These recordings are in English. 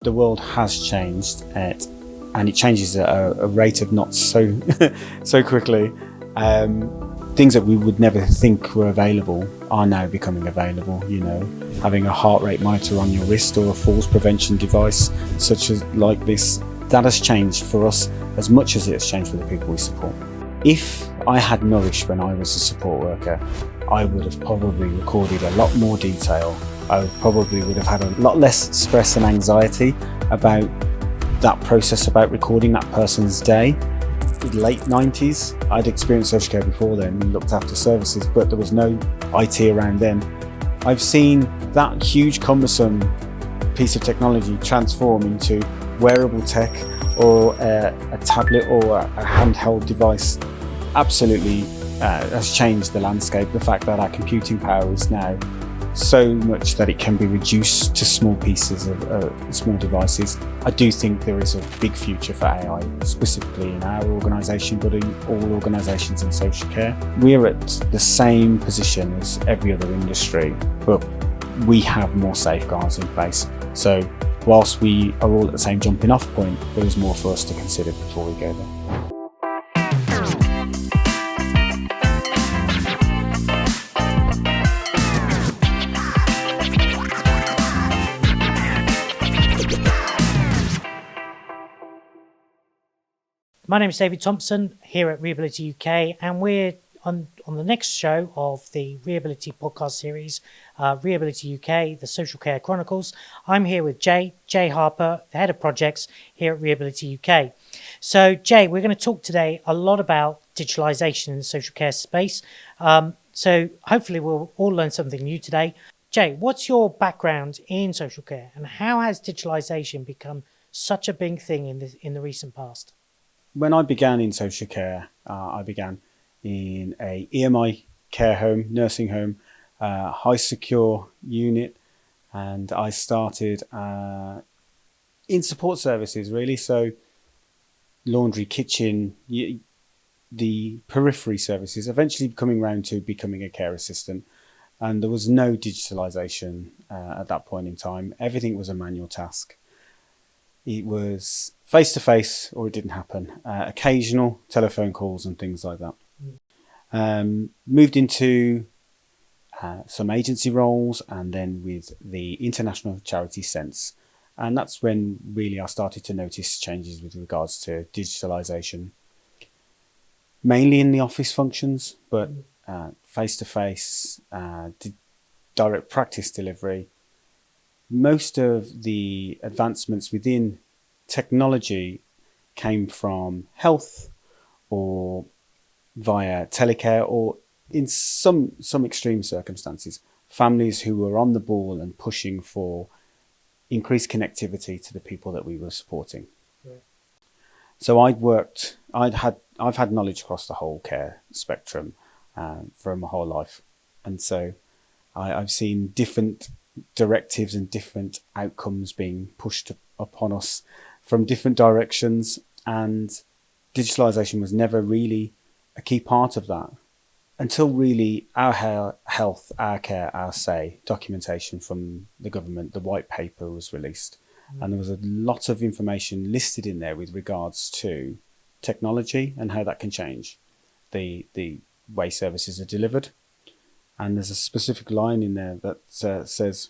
The world has changed, and it changes at a rate of not so so quickly. Things that we would never think were available are now becoming available. You know, having a heart rate monitor on your wrist or a falls prevention device such as like this, that has changed for us as much as it has changed for the people we support. If I had Nourish when I was a support worker, I would have probably recorded a lot more detail. I probably would have had a lot less stress and anxiety about that process, about recording that person's day. Late 90s, I'd experienced social care before then and looked after services, but there was no IT around then. I've seen that huge cumbersome piece of technology transform into wearable tech or a tablet or a handheld device. Absolutely has changed the landscape. The fact that our computing power is now so much that it can be reduced to small pieces of small devices. I do think there is a big future for AI, specifically in our organisation, but in all organisations in social care. We're at the same position as every other industry, but we have more safeguards in place. So whilst we are all at the same jumping off point, there is more for us to consider before we go there. My name is David Thompson here at Rehability UK, and we're on the next show of the Rehability podcast series, Rehability UK, the Social Care Chronicles. I'm here with Jay Harper, the head of projects here at Rehability UK. So Jay, we're going to talk today a lot about digitalisation in the social care space. So hopefully we'll all learn something new today. Jay, what's your background in social care, and how has digitalisation become such a big thing in the recent past? When I began in social care, I began in a EMI care home, nursing home, high secure unit, and I started in support services really. So laundry, kitchen, the periphery services, eventually coming round to becoming a care assistant. And there was no digitalisation at that point in time. Everything was a manual task. It was face-to-face or it didn't happen. Occasional telephone calls and things like that. Moved into some agency roles and then with the international charity Sense. And that's when really I started to notice changes with regards to digitalisation. Mainly in the office functions, but face-to-face, direct practice delivery. Most of the advancements within technology came from health or via telecare, or in some extreme circumstances, families who were on the ball and pushing for increased connectivity to the people that we were supporting. Yeah. So I've had knowledge across the whole care spectrum for my whole life, and so I've seen different directives and different outcomes being pushed upon us from different directions, and digitalisation was never really a key part of that until really our health, our care, our say documentation from the government, the white paper was released. And there was a lot of information listed in there with regards to technology and how that can change the way services are delivered. And there's a specific line in there that says,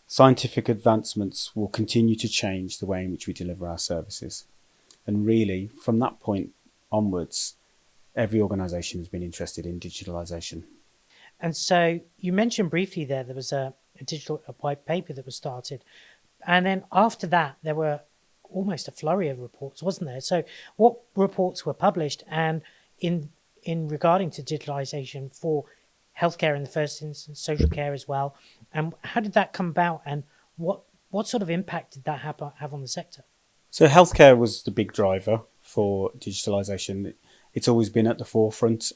scientific advancements will continue to change the way in which we deliver our services. And really, from that point onwards, every organisation has been interested in digitalisation. And so you mentioned briefly there was a white paper that was started. And then after that, there were almost a flurry of reports, wasn't there? So what reports were published and in regarding to digitalisation for healthcare in the first instance, social care as well, and how did that come about, and what sort of impact did that have on the sector? So healthcare was the big driver for digitalisation. It's always been at the forefront,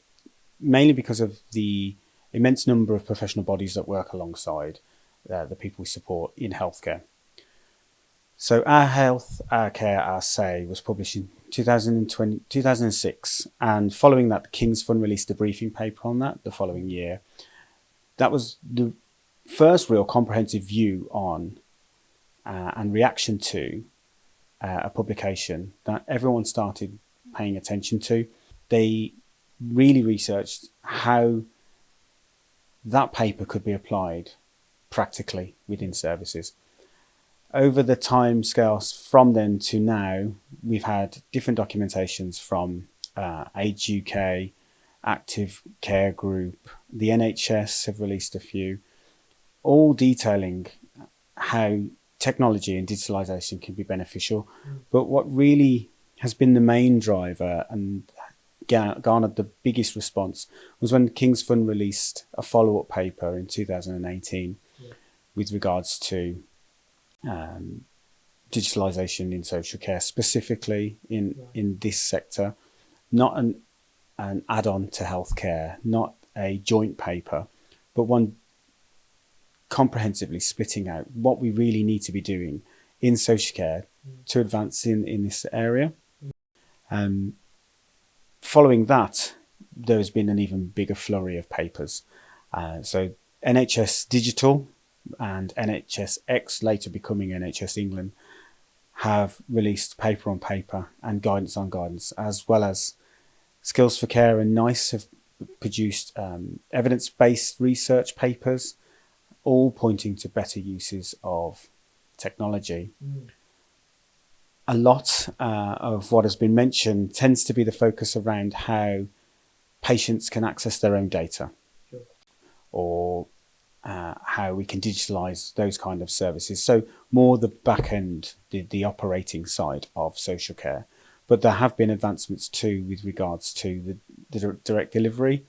mainly because of the immense number of professional bodies that work alongside the people we support in healthcare. So Our Health, Our Care, Our Say was published in 2006, and following that, the King's Fund released a briefing paper on that the following year. That was the first real comprehensive view on and reaction to a publication that everyone started paying attention to. They really researched how that paper could be applied practically within services. Over the time scales from then to now, we've had different documentations from Age UK, Active Care Group, the NHS have released a few, all detailing how technology and digitalisation can be beneficial. But what really has been the main driver and garnered the biggest response was when King's Fund released a follow-up paper in 2018 with regards to digitalisation in social care, specifically in this sector, not an add-on to healthcare, not a joint paper, but one comprehensively splitting out what we really need to be doing in social care to advance in this area. Following that, there's been an even bigger flurry of papers. So NHS Digital and NHSx, later becoming NHS England, have released paper on paper and guidance on guidance, as well as Skills for Care and NICE have produced evidence-based research papers, all pointing to better uses of technology. A lot of what has been mentioned tends to be the focus around how patients can access their own data, or how we can digitalise those kind of services. So more the back end, the operating side of social care. But there have been advancements too with regards to the direct delivery,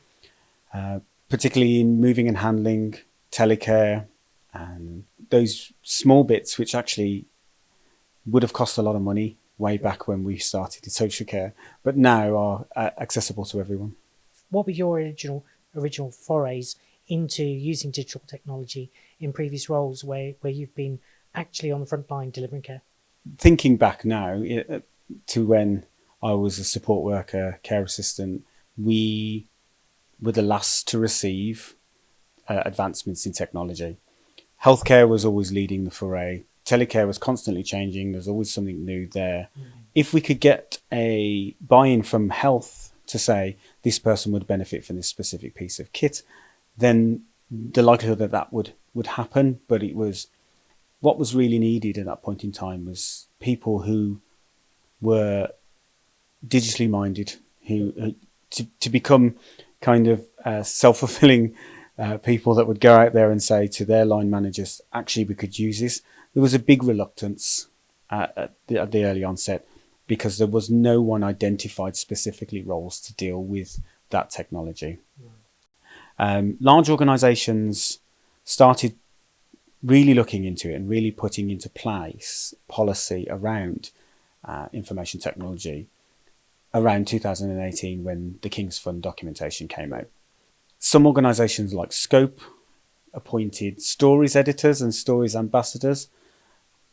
particularly in moving and handling, telecare, and those small bits which actually would have cost a lot of money way back when we started in social care, but now are accessible to everyone. What were your original forays into using digital technology in previous roles where you've been actually on the front line delivering care? Thinking back now to when I was a support worker, care assistant, we were the last to receive advancements in technology. Healthcare was always leading the foray. Telecare was constantly changing. There's always something new there. If we could get a buy-in from health to say this person would benefit from this specific piece of kit, then the likelihood that would happen. But it was what was really needed at that point in time was people who were digitally minded, who to become kind of self-fulfilling people that would go out there and say to their line managers, actually, we could use this. There was a big reluctance at the early onset because there was no one identified specifically roles to deal with that technology. Large organisations started really looking into it and really putting into place policy around information technology around 2018 when the King's Fund documentation came out. Some organisations like Scope appointed stories editors and stories ambassadors.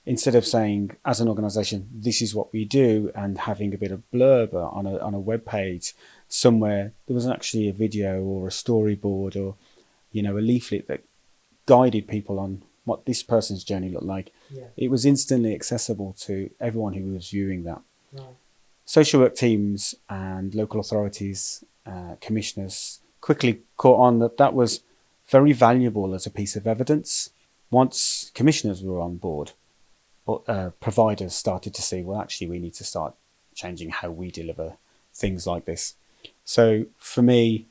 Instead of saying, as an organisation, this is what we do, and having a bit of blurb on a web page somewhere, there was actually a video or a storyboard or a leaflet that guided people on what this person's journey looked like. It was instantly accessible to everyone who was viewing that. Social work teams and local authorities, commissioners quickly caught on that was very valuable as a piece of evidence. Once commissioners were on board, providers started to see, well, actually, we need to start changing how we deliver things like this. So for me,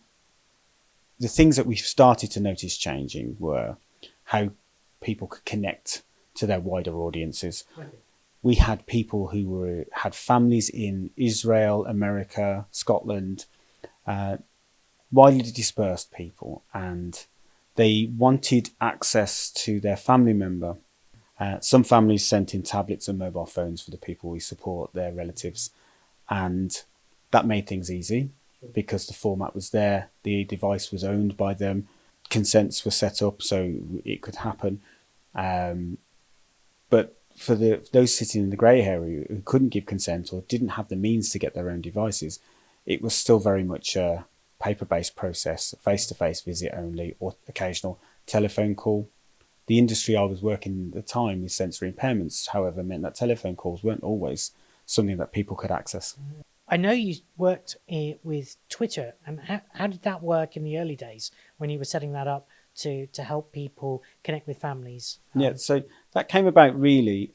the things that we started to notice changing were how people could connect to their wider audiences. We had people who had families in Israel, America, Scotland, widely dispersed people, and they wanted access to their family member. Some families sent in tablets and mobile phones for the people we support, their relatives, and that made things easy because the format was there, the device was owned by them, consents were set up so it could happen. But for those sitting in the grey area who couldn't give consent or didn't have the means to get their own devices, it was still very much a paper-based process, face-to-face visit only, or occasional telephone call. the industry I was working in at the time with sensory impairments, however, meant that telephone calls weren't always something that people could access. I know you worked with Twitter, and how did that work in the early days when you were setting that up to help people connect with families? Yeah, so that came about really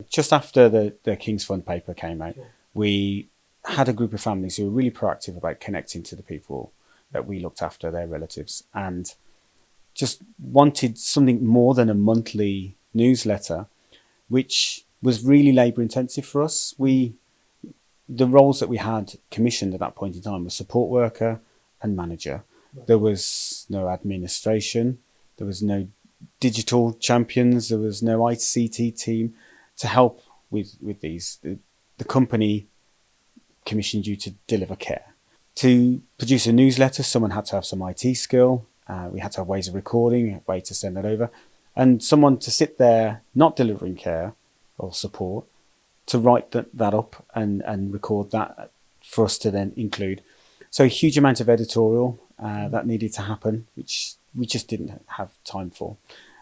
just after the King's Fund paper came out. Sure. We had a group of families who were really proactive about connecting to the people that we looked after, their relatives, and just wanted something more than a monthly newsletter, which was really labour intensive for us. The roles that we had commissioned at that point in time were support worker and manager. Right. There was no administration, there was no digital champions, there was no ICT team to help with these. The company commissioned you to deliver care. To produce a newsletter, someone had to have some IT skill. We had to have ways of recording, a way to send it over, and someone to sit there not delivering care or support to write that up and record that for us to then include. So a huge amount of editorial that needed to happen, which we just didn't have time for,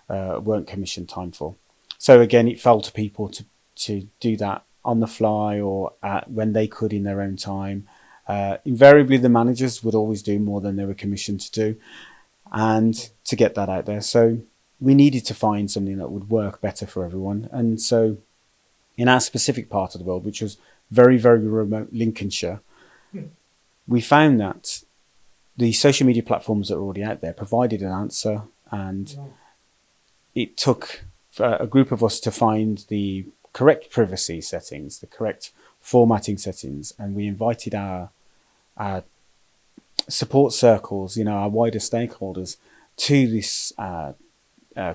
weren't commissioned time for. So again, it fell to people to do that on the fly or when they could in their own time. Invariably, the managers would always do more than they were commissioned to do, and to get that out there. So we needed to find something that would work better for everyone. And so in our specific part of the world, which was very, very remote Lincolnshire, we found that the social media platforms that were already out there provided an answer, and it took a group of us to find the correct privacy settings, the correct formatting settings, and we invited our support circles, our wider stakeholders, to this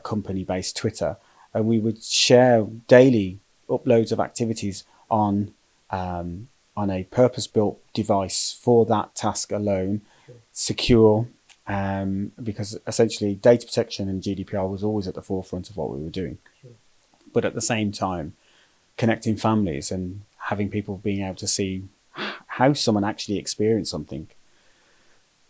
company-based Twitter, and we would share daily uploads of activities on a purpose-built device for that task alone, secure, because essentially data protection and GDPR was always at the forefront of what we were doing. Sure. But at the same time, connecting families and having people being able to see how someone actually experienced something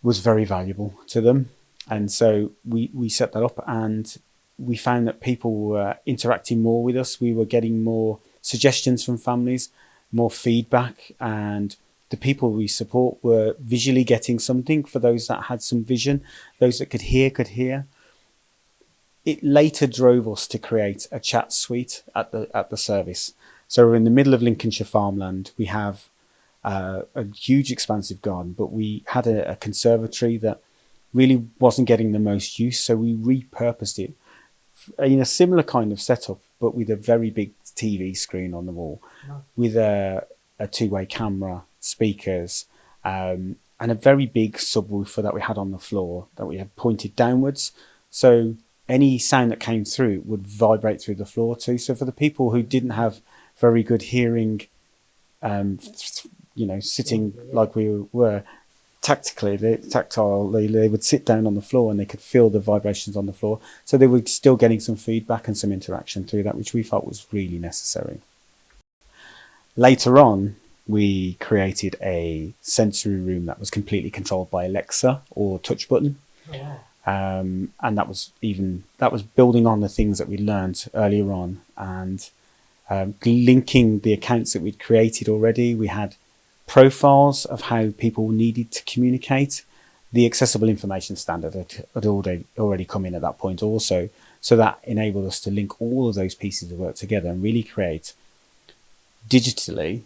was very valuable to them. And so we set that up, and we found that people were interacting more with us. We were getting more suggestions from families, more feedback, and the people we support were visually getting something. For those that had some vision, those that could hear. It later drove us to create a chat suite at the service. So we're in the middle of Lincolnshire farmland. We have a huge expansive garden, but we had a conservatory that really wasn't getting the most use. So we repurposed it in a similar kind of setup, but with a very big TV screen on the wall, with a two-way camera, speakers, and a very big subwoofer that we had on the floor that we had pointed downwards. So any sound that came through would vibrate through the floor too. So for the people who didn't have very good hearing, sitting like we were, tactile, they would sit down on the floor and they could feel the vibrations on the floor. So they were still getting some feedback and some interaction through that, which we felt was really necessary. Later on, we created a sensory room that was completely controlled by Alexa or touch button. Oh, wow. And that was building on the things that we learned earlier on, and linking the accounts that we'd created already. We had profiles of how people needed to communicate. The accessible information standard had already come in at that point also, so that enabled us to link all of those pieces of work together and really create digitally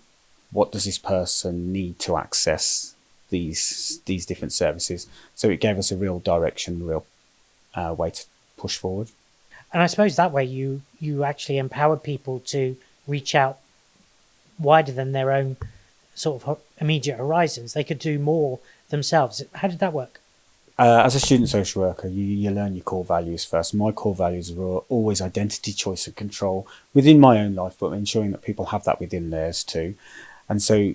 what does this person need to access these different services. So it gave us a real direction, real way to push forward. And I suppose that way you actually empowered people to reach out wider than their own sort of immediate horizons. They could do more themselves. How did that work? As a student social worker, you learn your core values first. My core values were always identity, choice and control within my own life, but ensuring that people have that within theirs too. And so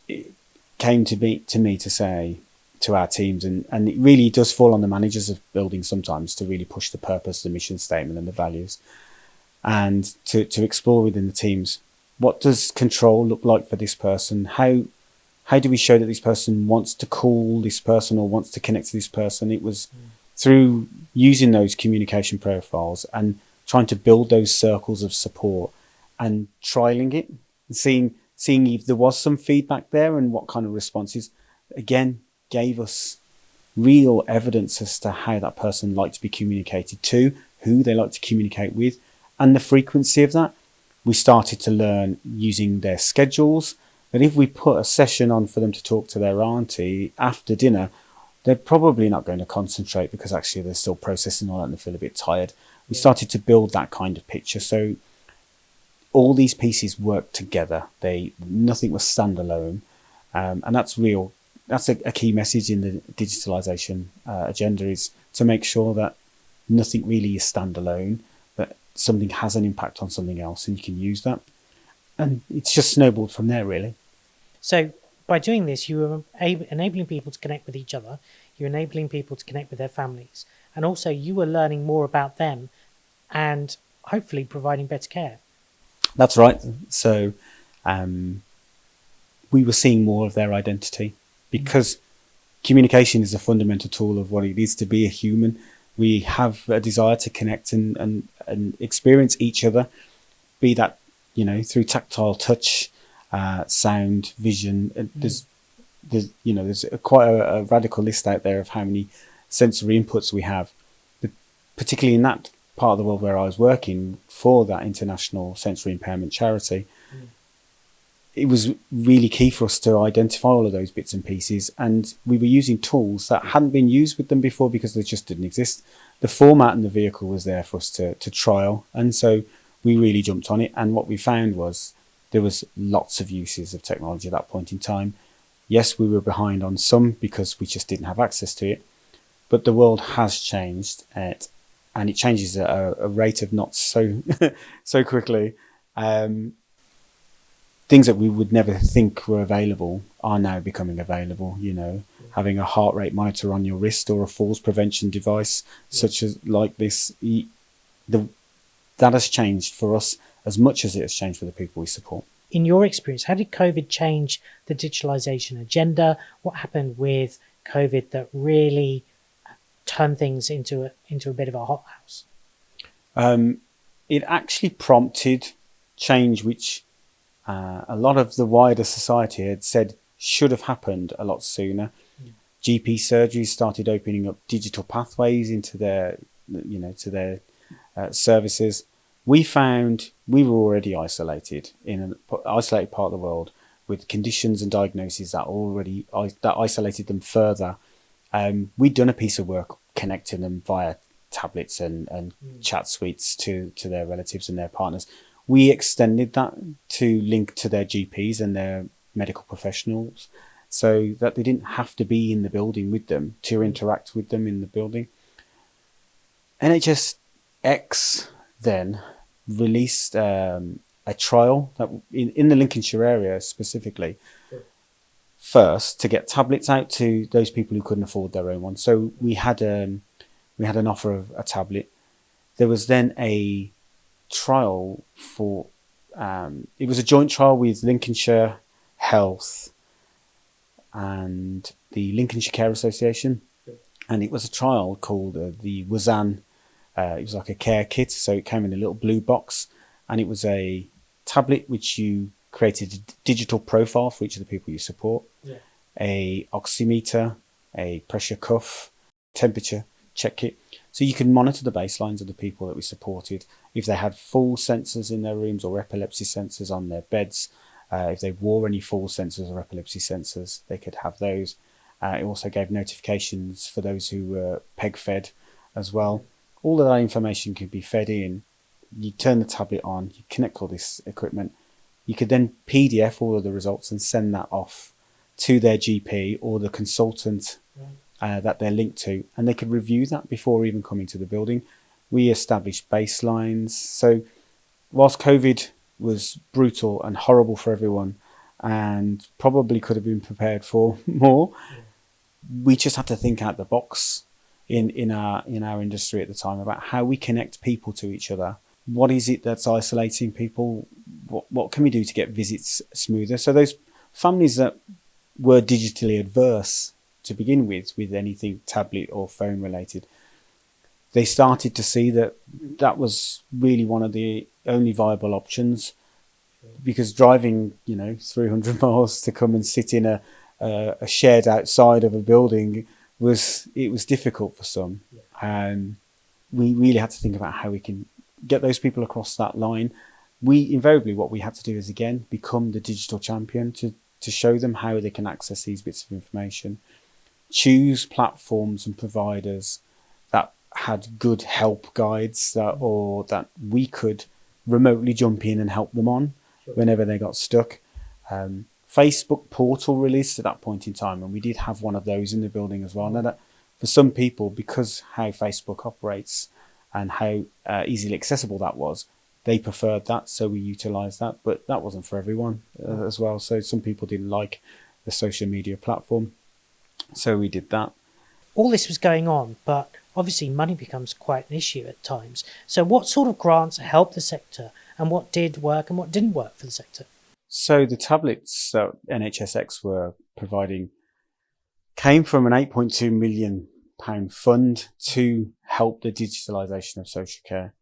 it came to me to say to our teams, and it really does fall on the managers of buildings sometimes to really push the purpose, the mission statement and the values, and to explore within the teams, what does control look like for this person? How do we show that this person wants to call this person or wants to connect to this person? It was through using those communication profiles and trying to build those circles of support and trialing it, seeing if there was some feedback there and what kind of responses, again, gave us real evidence as to how that person liked to be communicated to, who they like to communicate with, and the frequency of that. We started to learn using their schedules that if we put a session on for them to talk to their auntie after dinner, they're probably not going to concentrate because actually they're still processing all that and they feel a bit tired. We started to build that kind of picture. So all these pieces work together. Nothing was standalone. And that's real. That's a key message in the digitalisation agenda, is to make sure that nothing really is standalone, but something has an impact on something else and you can use that. And it's just snowballed from there, really. So by doing this, you were enabling people to connect with each other, you're enabling people to connect with their families, and also you were learning more about them and hopefully providing better care. That's right. So we were seeing more of their identity because communication is a fundamental tool of what it is to be a human. We have a desire to connect and experience each other, be that, through tactile touch, sound, vision. There's quite a radical list out there of how many sensory inputs we have, but particularly in that part of the world where I was working for that international sensory impairment charity. It was really key for us to identify all of those bits and pieces, and we were using tools that hadn't been used with them before because they just didn't exist. The format and the vehicle was there for us to trial, and so we really jumped on it. And what we found was there was lots of uses of technology at that point in time. Yes, we were behind on some because we just didn't have access to it, but the world has changed, and it changes at a rate of not so so quickly. Things that we would never think were available are now becoming available. Having a heart rate monitor on your wrist or a falls prevention device such as like this, that has changed for us as much as it has changed for the people we support. In your experience, how did COVID change the digitalisation agenda? What happened with COVID that really turned things into a bit of a hothouse? It actually prompted change, which a lot of the wider society had said should have happened a lot sooner. GP surgeries started opening up digital pathways into their services. We found we were already isolated in an isolated part of the world with conditions and diagnoses that isolated them further. We'd done a piece of work connecting them via tablets and chat suites to their relatives and their partners. We extended that to link to their GPs and their medical professionals so that they didn't have to be in the building with them to interact with them in the building. NHSx then released a trial that in the Lincolnshire area specifically, first to get tablets out to those people who couldn't afford their own one. So we had an offer of a tablet. There was then a trial for it was a joint trial with Lincolnshire Health and the Lincolnshire Care Association, and it was a trial called the Wazan. It was like a care kit, so it came in a little blue box, and it was a tablet which you created a digital profile for each of the people you support, a oximeter, a pressure cuff, temperature check kit. So you can monitor the baselines of the people that we supported, if they had full sensors in their rooms or epilepsy sensors on their beds. If they wore any full sensors or epilepsy sensors, they could have those. It also gave notifications for those who were PEG fed as well. All of that information could be fed in. You turn the tablet on, you connect all this equipment. You could then PDF all of the results and send that off to their GP or the consultant that they're linked to, and they could review that before even coming to the building. We established baselines. So whilst COVID was brutal and horrible for everyone and probably could have been prepared for more, we just had to think out the box in our industry at the time about how we connect people to each other. What is it that's isolating people? What can we do to get visits smoother? So those families that were digitally adverse to begin with anything tablet or phone related, they started to see that that was really one of the only viable options, because driving 300 miles to come and sit in a shed outside of a building was difficult for some. And we really had to think about how we can get those people across that line. What we had to do is, again, become the digital champion to show them how they can access these bits of information, choose platforms and providers that had good help guides that we could remotely jump in and help them on whenever they got stuck. Facebook portal released at that point in time, and we did have one of those in the building as well. Now, that for some people, because how Facebook operates and how easily accessible that was, they preferred that, so we utilised that. But that wasn't for everyone as well. So some people didn't like the social media platform, so we did that. All this was going on, but obviously money becomes quite an issue at times. So what sort of grants helped the sector, and what did work and what didn't work for the sector? So the tablets that NHSx were providing came from an £8.2 million fund to help the digitalisation of social care.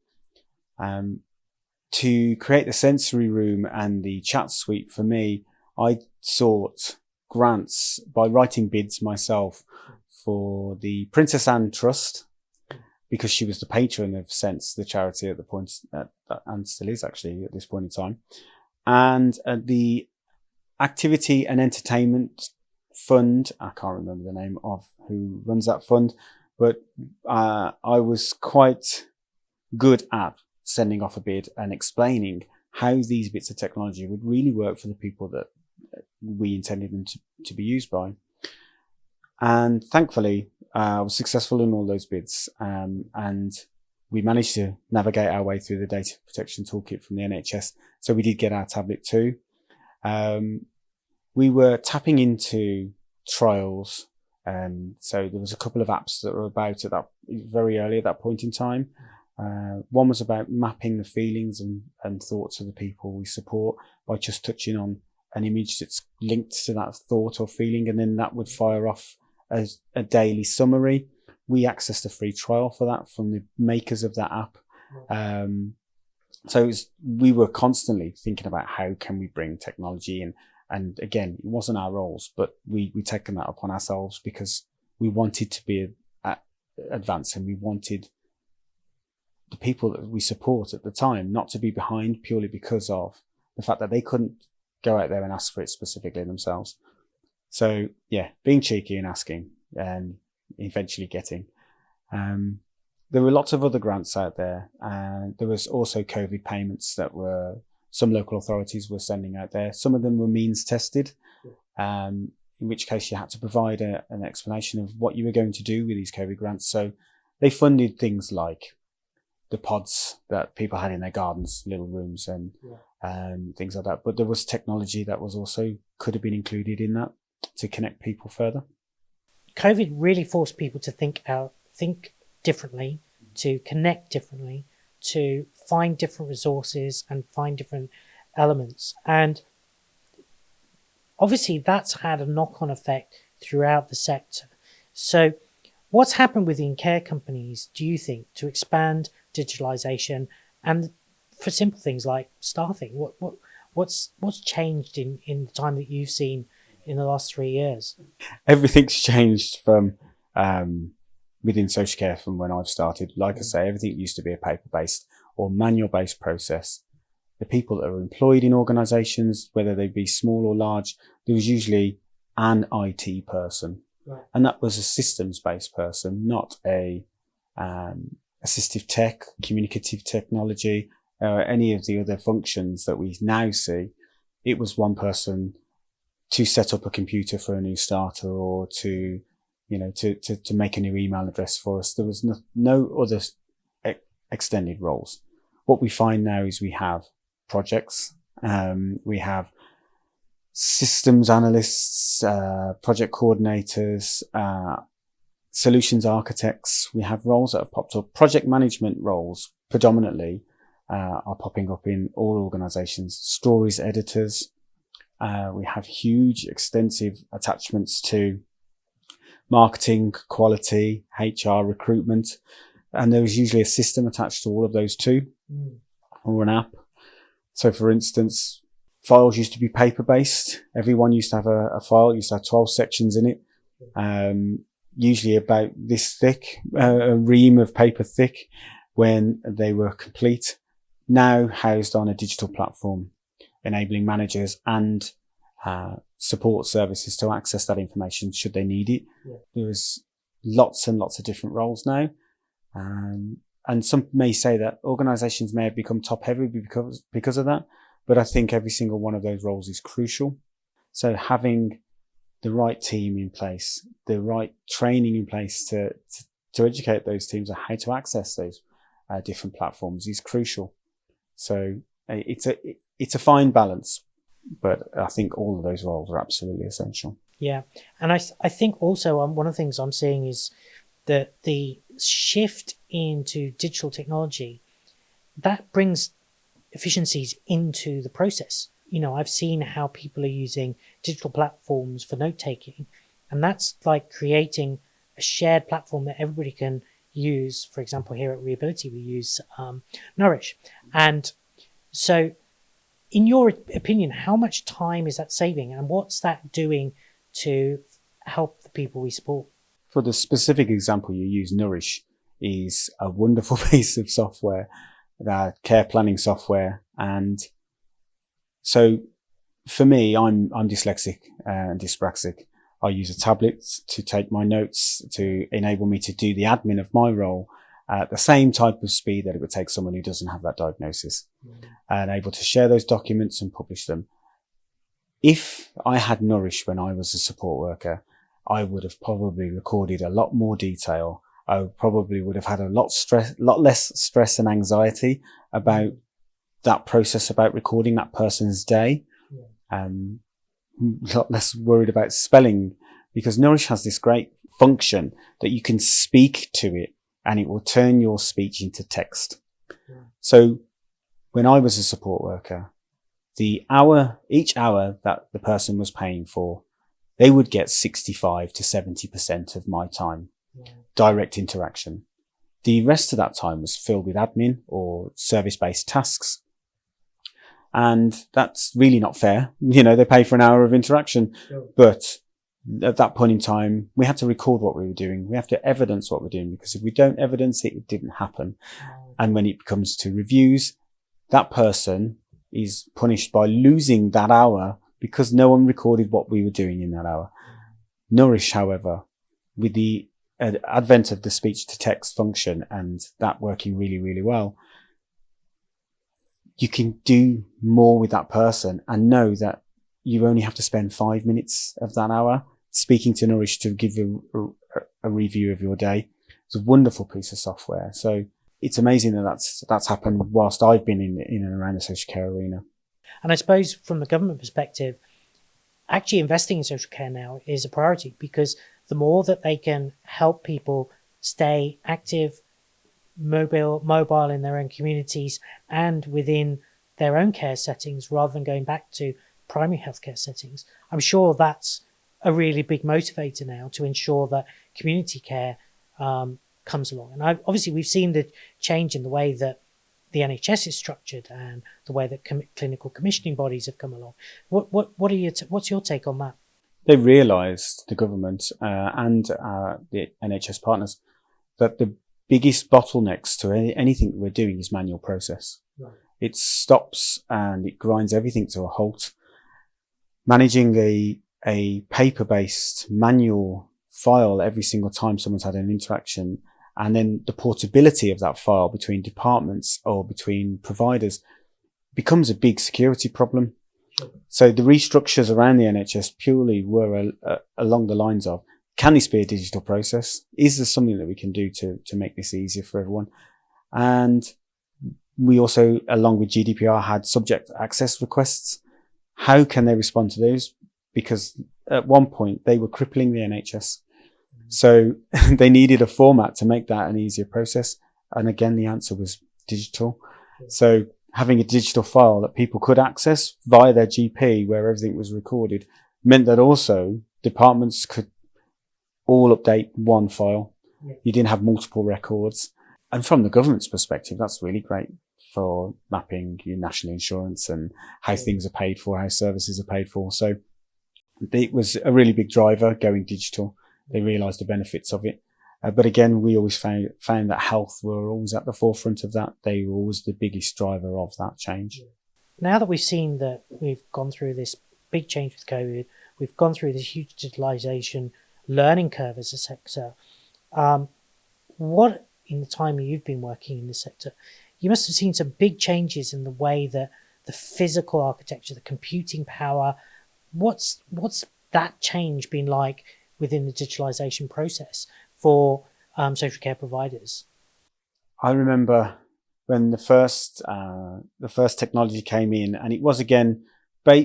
To create the sensory room and the chat suite, for me, I sought grants by writing bids myself for the Princess Anne Trust, because she was the patron of Sense, the charity at the point, and still is actually at this point in time, and the Activity and Entertainment Fund. I can't remember the name of who runs that fund, but I was quite good at sending off a bid and explaining how these bits of technology would really work for the people that we intended them to be used by. And thankfully, I was successful in all those bids, and we managed to navigate our way through the data protection toolkit from the NHS. So we did get our tablet too. We were tapping into trials, and so there was a couple of apps that were about at that very early at that point in time. One was about mapping the feelings and thoughts of the people we support by just touching on an image that's linked to that thought or feeling, and then that would fire off as a daily summary. We accessed a free trial for that from the makers of that app. So we were constantly thinking about how can we bring technology in. And again, it wasn't our roles, but we taken that upon ourselves because we wanted to be advanced, and we wanted the people that we support at the time not to be behind purely because of the fact that they couldn't go out there and ask for it specifically themselves. So yeah, being cheeky and asking, and eventually getting. There were lots of other grants out there, and there was also COVID payments that some local authorities were sending out there. Some of them were means tested, in which case you had to provide an explanation of what you were going to do with these COVID grants. So they funded things like the pods that people had in their gardens, little rooms, and things like that. But there was technology that was also could have been included in that to connect people further. COVID really forced people to think differently, to connect differently, to find different resources and find different elements. And obviously that's had a knock-on effect throughout the sector. So what's happened within care companies, do you think, to expand digitalisation and for simple things like staffing? What's changed in the time that you've seen in the last 3 years? Everything's changed from within social care from when I've started. Like I say, everything used to be a paper-based or manual-based process. The people that are employed in organisations, whether they be small or large, there was usually an IT person. Right. And that was a systems-based person, not a assistive tech, communicative technology, any of the other functions that we now see. It was one person to set up a computer for a new starter, or to make a new email address for us. There was no other extended roles. What we find now is we have projects, we have systems analysts, project coordinators, solutions architects. We have roles that have popped up. Project management roles predominantly are popping up in all organisations. Stories editors. We have huge, extensive attachments to marketing, quality, HR, recruitment. And there was usually a system attached to all of those too, or an app. So for instance, files used to be paper-based. Everyone used to have a file, used to have 12 sections in it, usually about this thick, a ream of paper thick when they were complete. Now housed on a digital platform, enabling managers and support services to access that information should they need it. There's lots and lots of different roles now. And some may say that organisations may have become top heavy because of that, but I think every single one of those roles is crucial. So having the right team in place, the right training in place to educate those teams on how to access those different platforms is crucial. So it's a fine balance, but I think all of those roles are absolutely essential. Yeah, and I think also one of the things I'm seeing is that the shift into digital technology, that brings efficiencies into the process. You know, I've seen how people are using digital platforms for note taking, and that's like creating a shared platform that everybody can use. For example, here at Rehability, we use Nourish. And so in your opinion, how much time is that saving, and what's that doing to help the people we support? For the specific example you use, Nourish is a wonderful piece of software, care planning software. And so for me, I'm dyslexic and dyspraxic. I use a tablet to take my notes to enable me to do the admin of my role at the same type of speed that it would take someone who doesn't have that diagnosis, and able to share those documents and publish them. If I had Nourish when I was a support worker, I would have probably recorded a lot more detail. I probably would have had a lot less stress and anxiety about that process, about recording that person's day. A lot less worried about spelling, because Nourish has this great function that you can speak to it and it will turn your speech into text. So when I was a support worker, each hour that the person was paying for, they would get 65 to 70% of my time, direct interaction. The rest of that time was filled with admin or service-based tasks. And that's really not fair. You know, they pay for an hour of interaction, but at that point in time, we had to record what we were doing. We have to evidence what we're doing, because if we don't evidence it, it didn't happen. And when it comes to reviews, that person is punished by losing that hour because no one recorded what we were doing in that hour. Nourish, however, with the advent of the speech to text function and that working really, really well, you can do more with that person and know that you only have to spend 5 minutes of that hour speaking to Nourish to give you a review of your day. It's a wonderful piece of software. So it's amazing that that's happened whilst I've been in and around the social care arena. And I suppose from the government perspective, actually investing in social care now is a priority, because the more that they can help people stay active, mobile in their own communities and within their own care settings, rather than going back to primary healthcare settings, I'm sure that's a really big motivator now to ensure that community care comes along. And obviously we've seen the change in the way that the NHS is structured and the way that clinical commissioning bodies have come along. What's your take on that? They realised, the government and the NHS partners, that the biggest bottlenecks to anything that we're doing is manual process. Right. It stops and it grinds everything to a halt. Managing a paper-based manual file every single time someone's had an interaction, and then the portability of that file between departments or between providers becomes a big security problem. Sure. So the restructures around the NHS purely were along the lines of, can this be a digital process? Is there something that we can do to make this easier for everyone? And we also, along with GDPR, had subject access requests. How can they respond to those? Because at one point they were crippling the NHS. So they needed a format to make that an easier process. And again, the answer was digital. So having a digital file that people could access via their GP, where everything was recorded, meant that also departments could all update one file. You didn't have multiple records. And from the government's perspective, that's really great for mapping your national insurance and how things are paid for, how services are paid for. So it was a really big driver going digital. They realised the benefits of it. But again, we always found that health were always at the forefront of that. They were always the biggest driver of that change. Now that we've seen that we've gone through this big change with COVID, we've gone through this huge digitalisation learning curve as a sector, what, in the time you've been working in this sector, you must have seen some big changes in the way that the physical architecture, the computing power, what's that change been like within the digitalisation process for social care providers? I remember when the first technology came in, and it was again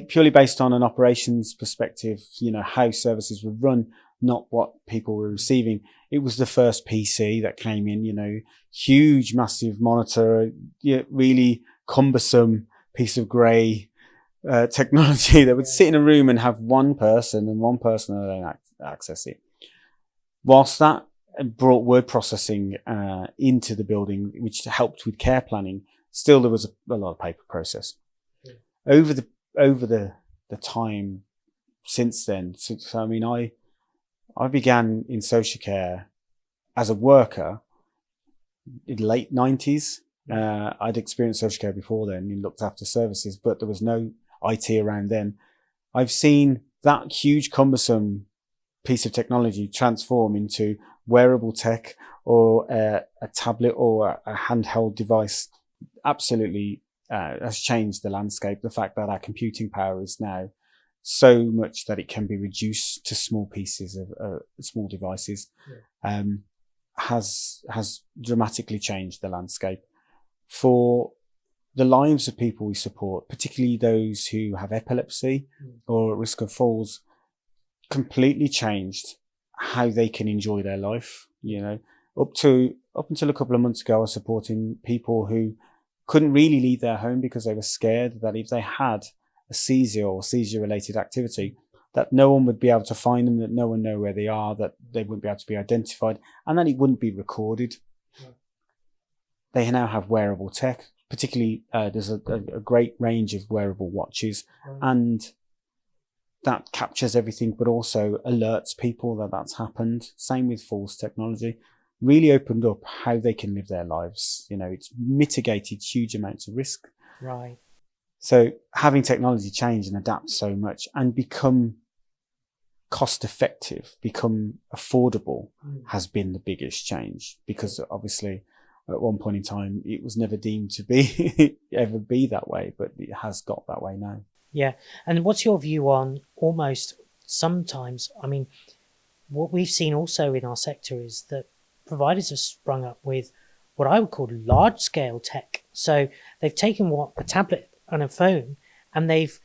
purely based on an operations perspective, how services were run, not what people were receiving. It was the first PC that came in, huge, massive monitor, really cumbersome piece of grey technology that would sit in a room and have one person alone access it. Whilst that brought word processing into the building, which helped with care planning, still there was a lot of paper process. Yeah. Over the time since then, so I mean, I began in social care as a worker in the late 90s. I'd experienced social care before then and looked after services, but there was no IT around then. I've seen that huge cumbersome piece of technology transform into wearable tech or a tablet or a handheld device. Absolutely has changed the landscape. The fact that our computing power is now so much that it can be reduced to small pieces of small devices, has dramatically changed the landscape for the lives of people we support, particularly those who have epilepsy or at risk of falls. Completely changed how they can enjoy their life. Up until a couple of months ago, I was supporting people who couldn't really leave their home because they were scared that if they had a seizure or seizure-related activity, that no one would be able to find them, that no one know where they are, that they wouldn't be able to be identified, and that it wouldn't be recorded. Yeah. They now have wearable tech. Particularly, there's a great range of wearable watches, and that captures everything, but also alerts people that that's happened. Same with falls technology. Really opened up how they can live their lives. It's mitigated huge amounts of risk. Right. So having technology change and adapt so much and become cost effective, become affordable has been the biggest change, because obviously at one point in time it was never deemed to be ever be that way, but it has got that way now. Yeah. And what's your view on almost sometimes, I mean, what we've seen also in our sector is that providers have sprung up with what I would call large scale tech. So they've taken a tablet and a phone and they've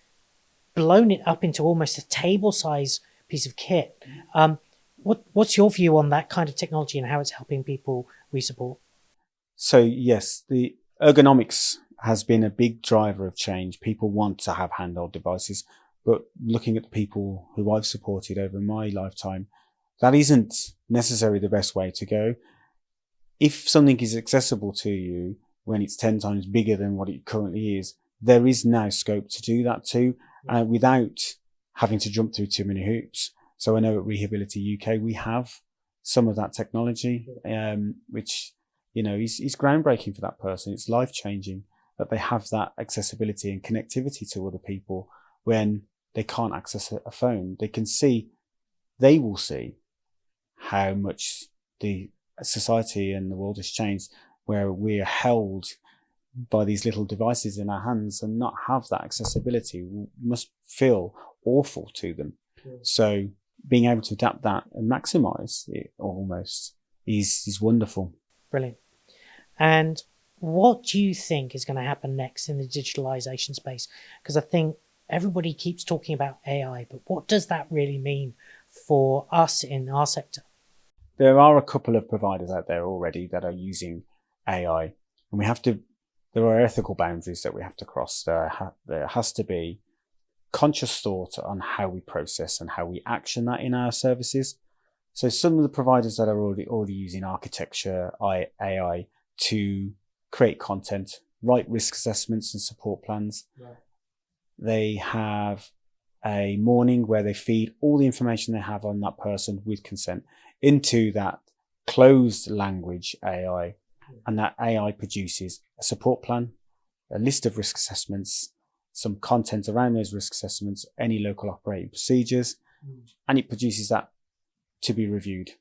blown it up into almost a table size piece of kit. What's your view on that kind of technology and how it's helping people we support? So yes, the ergonomics has been a big driver of change. People want to have handheld devices, but looking at the people who I've supported over my lifetime, that isn't necessarily the best way to go. If something is accessible to you when it's 10 times bigger than what it currently is, there is now scope to do that too, without having to jump through too many hoops. So I know at Rehability UK, we have some of that technology, which, is groundbreaking for that person. It's life-changing that they have that accessibility and connectivity to other people when they can't access a phone. They will see how much the society and the world has changed, where we're held by these little devices in our hands and not have that accessibility must feel awful to them. Yeah. So being able to adapt that and maximize it almost is wonderful. Brilliant. And what do you think is going to happen next in the digitalization space? Because I think everybody keeps talking about AI, but what does that really mean for us in our sector? There are a couple of providers out there already that are using AI, and there are ethical boundaries that we have to cross. There has to be conscious thought on how we process and how we action that in our services. So some of the providers that are already using architecture, AI, to create content, write risk assessments and support plans. Right. They have a morning where they feed all the information they have on that person with consent into that closed language AI. And that AI produces a support plan, a list of risk assessments, some content around those risk assessments, any local operating procedures, and it produces that to be reviewed.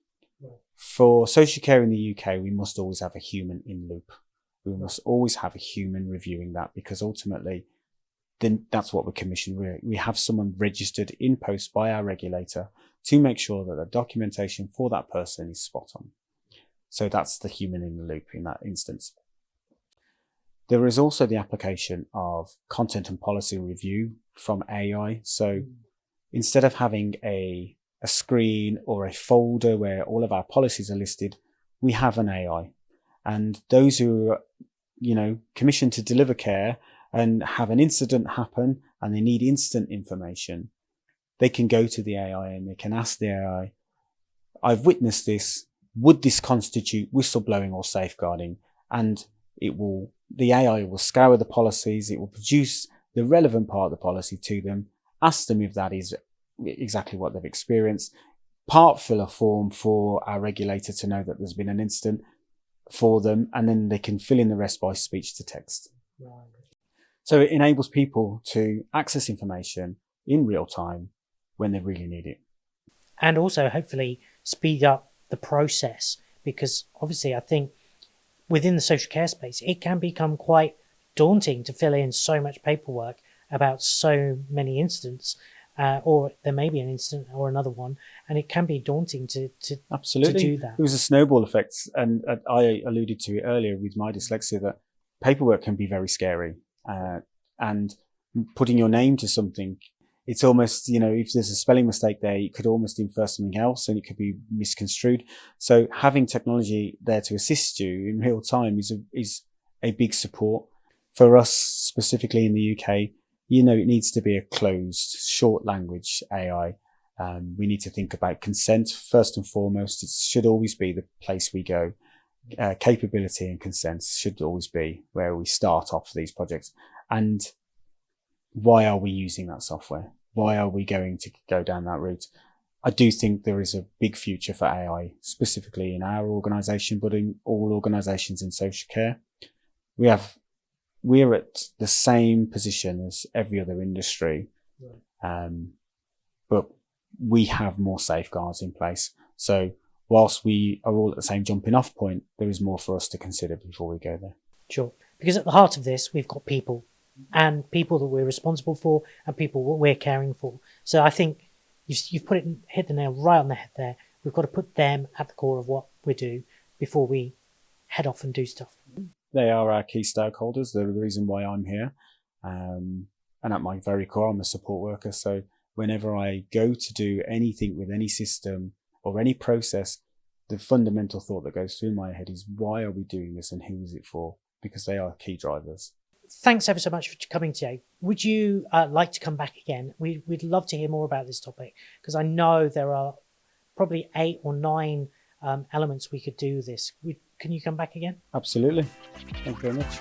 Right. For social care in the UK, we must always have a human in loop. We must always have a human reviewing that, because ultimately, then that's what we're commissioned. We have someone registered in post by our regulator to make sure that the documentation for that person is spot on. So that's the human in the loop in that instance. There is also the application of content and policy review from AI. So instead of having a screen or a folder where all of our policies are listed, we have an AI. And those who are, commissioned to deliver care and have an incident happen and they need instant information, they can go to the AI and they can ask the AI, I've witnessed this. Would this constitute whistleblowing or safeguarding? And the AI will scour the policies. It will produce the relevant part of the policy to them, ask them if that is exactly what they've experienced, fill a form for our regulator to know that there's been an incident for them, and then they can fill in the rest by speech to text. Right. So it enables people to access information in real time when they really need it. And also hopefully speed up the process, because obviously I think within the social care space, it can become quite daunting to fill in so much paperwork about so many incidents, or there may be an incident or another one, and it can be daunting to Absolutely. to do that. It was a snowball effect, and I alluded to it earlier with my dyslexia, that paperwork can be very scary, and putting your name to something, it's almost, if there's a spelling mistake there, it could almost infer something else and it could be misconstrued. So having technology there to assist you in real time is a big support. For us, specifically in the UK, it needs to be a closed, short language AI. We need to think about consent first and foremost. It should always be the place we go. Capability and consent should always be where we start off these projects. And why are we using that software? Why are we going to go down that route? I do think there is a big future for AI, specifically in our organisation, but in all organisations in social care. We're at the same position as every other industry, but we have more safeguards in place. So whilst we are all at the same jumping off point, there is more for us to consider before we go there. Sure. Because at the heart of this, we've got people, and people that we're responsible for, and people that we're caring for. So I think you've hit the nail right on the head there. We've got to put them at the core of what we do before we head off and do stuff. They are our key stakeholders. They're the reason why I'm here. And at my very core, I'm a support worker. So whenever I go to do anything with any system or any process, the fundamental thought that goes through my head is, why are we doing this and who is it for? Because they are key drivers. Thanks ever so much for coming today. Would you like to come back again? We'd love to hear more about this topic, because I know there are probably 8 or 9 elements we could do this. Can you come back again? Absolutely. Thank you very much.